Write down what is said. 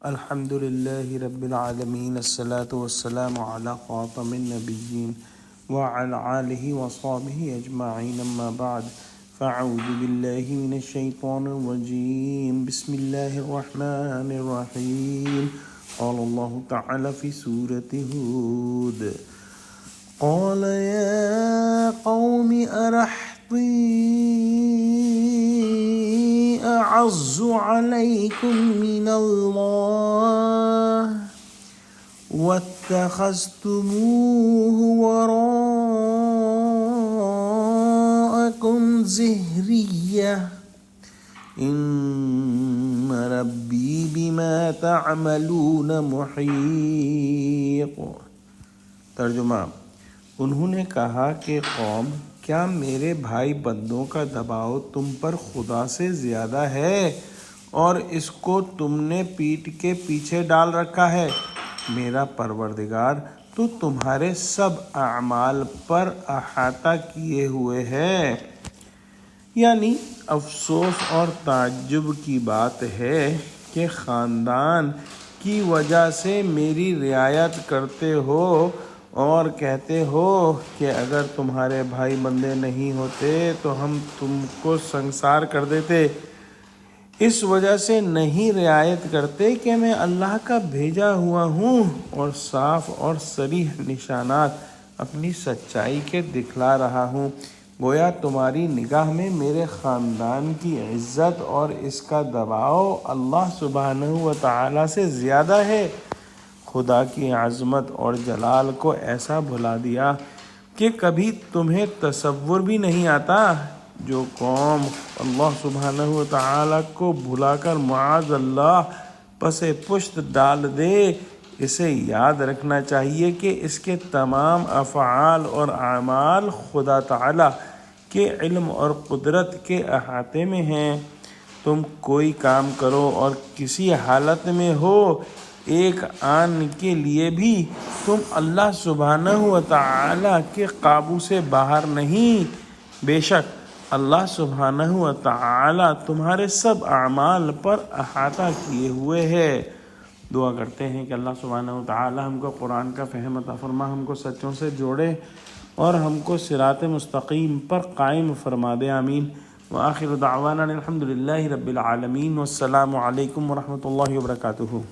الحمد لله رب العالمين الصلاة والسلام على خاتم النبيين وعلى آله وصحبه أجمعين أما بعد فأعوذ بالله من الشيطان الرجيم بسم الله الرحمن الرحيم قال الله تعالى في سورة هود قال يا قوم أرهطي أعز عليكم من الله واتخذتموه وراءكم ظهريا إن ربي بما تعملون محيط۔ ترجمہ، انہوں نے کہا کہ قوم، کیا میرے بھائی بندوں کا دباؤ تم پر خدا سے زیادہ ہے اور اس کو تم نے پیٹ کے پیچھے ڈال رکھا ہے؟ میرا پروردگار تو تمہارے سب اعمال پر احاطہ کیے ہوئے ہے۔ یعنی افسوس اور تعجب کی بات ہے کہ خاندان کی وجہ سے میری رعایت کرتے ہو اور کہتے ہو کہ اگر تمہارے بھائی بندے نہیں ہوتے تو ہم تم کو سنسار کر دیتے۔ اس وجہ سے نہیں رعایت کرتے کہ میں اللہ کا بھیجا ہوا ہوں اور صاف اور صریح نشانات اپنی سچائی کے دکھلا رہا ہوں۔ گویا تمہاری نگاہ میں میرے خاندان کی عزت اور اس کا دباؤ اللہ سبحانہ و تعالیٰ سے زیادہ ہے۔ خدا کی عظمت اور جلال کو ایسا بھلا دیا کہ کبھی تمہیں تصور بھی نہیں آتا۔ جو قوم اللہ سبحانہ و تعالیٰ کو بھلا کر معاذ اللہ پس پشت ڈال دے، اسے یاد رکھنا چاہیے کہ اس کے تمام افعال اور اعمال خدا تعالیٰ کے علم اور قدرت کے احاطے میں ہیں۔ تم کوئی کام کرو اور کسی حالت میں ہو، ایک آن کے لیے بھی تم اللہ سبحانہ و تعالیٰ کے قابو سے باہر نہیں۔ بے شک اللہ سبحانہ و تعالیٰ تمہارے سب اعمال پر احاطہ کیے ہوئے ہے۔ دعا کرتے ہیں کہ اللہ سبحانہ و تعالیٰ ہم کو قرآن کا فہم عطا فرما، ہم کو سچوں سے جوڑے اور ہم کو صراط مستقیم پر قائم فرما دے، آمین۔ وآخر دعوانا الحمد للہ رب العالمین، والسلام علیکم ورحمۃ اللہ وبرکاتہ۔